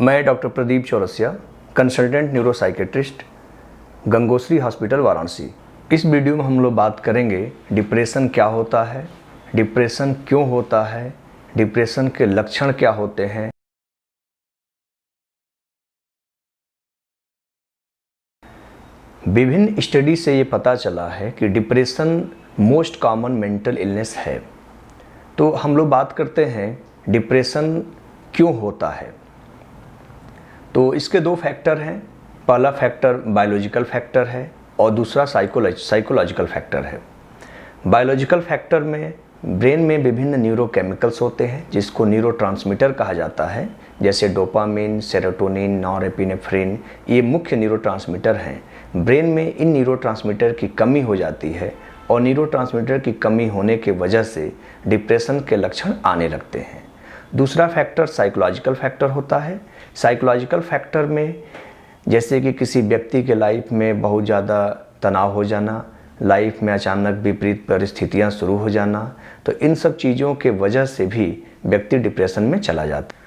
मैं doctor Pradeep Chaurasia, consultant neuropsychiatrist, Gangotri hospital Varanasi. इस video में हम लोग बात करेंगे डिप्रेशन क्या होता है, डिप्रेशन क्यों होता है, डिप्रेशन के लक्षण क्या होते हैं। विभिन्न स्टडी से ये पता चला है कि depression most common mental illness है। तो हम लोग बात करते हैं डिप्रेशन क्यों होता है। तो इसके दो फैक्टर हैं। पहला फैक्टर बायोलॉजिकल फैक्टर है और दूसरा साइकोलॉजिकल फैक्टर है। बायोलॉजिकल फैक्टर में ब्रेन में विभिन्न न्यूरोकेमिकल्स होते हैं जिसको न्यूरोट्रांसमीटर कहा जाता है, जैसे डोपामिन, सेरोटोनिन, नॉरएपिनेफ्रिन। ये मुख्य न्यूरोट्रांसमीटर हैं। ब्रेन में इन न्यूरोट्रांसमीटर की कमी हो जाती है और न्यूरोट्रांसमीटर की कमी होने की वजह से डिप्रेशन के लक्षण आने लगते हैं। दूसरा फैक्टर साइकोलॉजिकल फैक्टर होता है। साइकोलॉजिकल फैक्टर में जैसे कि किसी व्यक्ति के लाइफ में बहुत ज़्यादा तनाव हो जाना, लाइफ में अचानक विपरीत परिस्थितियां शुरू हो जाना, तो इन सब चीज़ों के वजह से भी व्यक्ति डिप्रेशन में चला जाता है।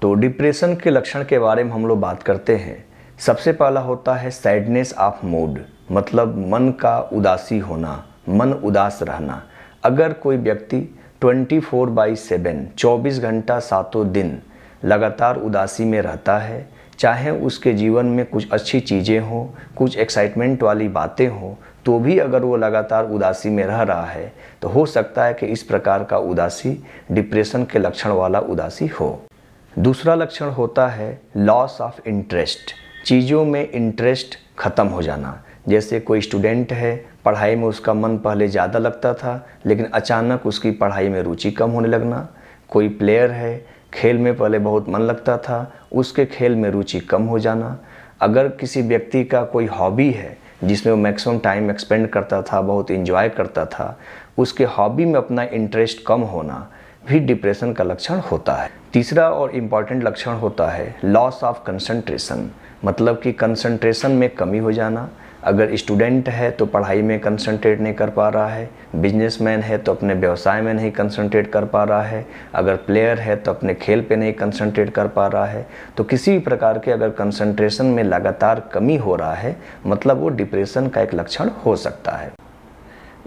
तो डिप्रेशन के लक्षण के बारे में हम लोग बात करते हैं। सबसे पहला होता है सैडनेस ऑफ मूड, मतलब मन का उदासी होना, मन उदास रहना। अगर कोई व्यक्ति 24/7 24 घंटा सातों दिन लगातार उदासी में रहता है, चाहे उसके जीवन में कुछ अच्छी चीज़ें हों, कुछ एक्साइटमेंट वाली बातें हों, तो भी अगर वो लगातार उदासी में रह रहा है तो हो सकता है कि इस प्रकार का उदासी डिप्रेशन के लक्षण वाला उदासी हो। दूसरा लक्षण होता है लॉस ऑफ इंटरेस्ट, चीज़ों में इंटरेस्ट ख़त्म हो जाना। जैसे कोई स्टूडेंट है, पढ़ाई में उसका मन पहले ज़्यादा लगता था लेकिन अचानक उसकी पढ़ाई में रुचि कम होने लगना। कोई प्लेयर है, खेल में पहले बहुत मन लगता था, उसके खेल में रुचि कम हो जाना। अगर किसी व्यक्ति का कोई हॉबी है जिसमें वो मैक्सिमम टाइम एक्सपेंड करता था, बहुत इंजॉय करता था, उसके हॉबी में अपना इंटरेस्ट कम होना भी डिप्रेशन का लक्षण होता है। तीसरा और इम्पॉर्टेंट लक्षण होता है लॉस ऑफ कंसंट्रेशन, मतलब कि कंसंट्रेशन में कमी हो जाना। अगर स्टूडेंट है तो पढ़ाई में कंसंट्रेट नहीं कर पा रहा है, बिजनेसमैन है तो अपने व्यवसाय में नहीं कंसंट्रेट कर पा रहा है, अगर प्लेयर है तो अपने खेल पे नहीं कंसंट्रेट कर पा रहा है। तो किसी भी प्रकार के अगर कंसंट्रेशन में लगातार कमी हो रहा है, मतलब वो डिप्रेशन का एक लक्षण हो सकता है।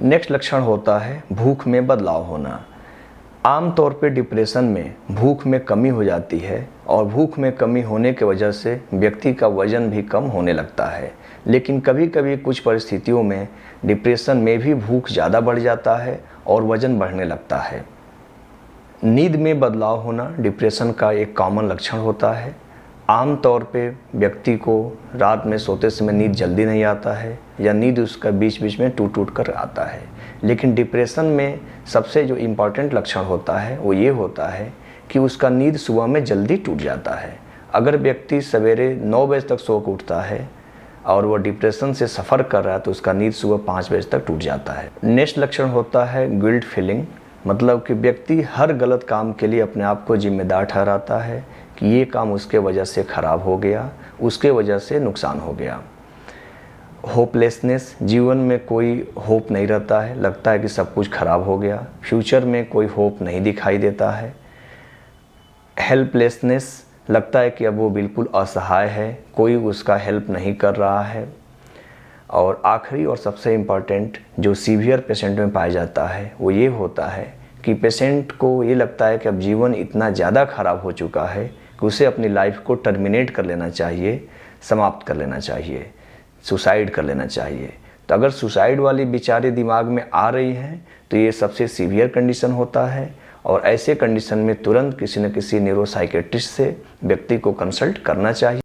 नेक्स्ट लक्षण होता है भूख में बदलाव होना। आमतौर पे डिप्रेशन में भूख में कमी हो जाती है और भूख में कमी होने की वजह से व्यक्ति का वजन भी कम होने लगता है। लेकिन कभी कभी कुछ परिस्थितियों में डिप्रेशन में भी भूख ज़्यादा बढ़ जाता है और वजन बढ़ने लगता है। नींद में बदलाव होना डिप्रेशन का एक कॉमन लक्षण होता है। आमतौर पे व्यक्ति को रात में सोते समय नींद जल्दी नहीं आता है या नींद उसका बीच बीच में टूट टूट कर आता है। लेकिन डिप्रेशन में सबसे जो इम्पॉर्टेंट लक्षण होता है वो ये होता है कि उसका नींद सुबह में जल्दी टूट जाता है। अगर व्यक्ति सवेरे 9 बजे तक सो के उठता है और वो डिप्रेशन से सफ़र कर रहा है तो उसका नींद सुबह 5 बजे तक टूट जाता है। नेक्स्ट लक्षण होता है गिल्ट फीलिंग, मतलब कि व्यक्ति हर गलत काम के लिए अपने आप को जिम्मेदार ठहराता है कि ये काम उसके वजह से ख़राब हो गया, उसके वजह से नुकसान हो गया। होपलेसनेस, जीवन में कोई होप नहीं रहता है, लगता है कि सब कुछ खराब हो गया, फ्यूचर में कोई होप नहीं दिखाई देता है। हेल्पलेसनेस, लगता है कि अब वो बिल्कुल असहाय है, कोई उसका हेल्प नहीं कर रहा है। और आखिरी और सबसे इम्पॉर्टेंट जो सीवियर पेशेंट में पाया जाता है वो ये होता है कि पेशेंट को ये लगता है कि अब जीवन इतना ज़्यादा ख़राब हो चुका है कि उसे अपनी लाइफ को टर्मिनेट कर लेना चाहिए, समाप्त कर लेना चाहिए, सुसाइड कर लेना चाहिए। तो अगर सुसाइड वाली विचारें दिमाग में आ रही हैं तो ये सबसे सीवियर कंडीशन होता है और ऐसे कंडीशन में तुरंत किसी न किसी न्यूरोसाइकेट्रिस्ट से व्यक्ति को कंसल्ट करना चाहिए।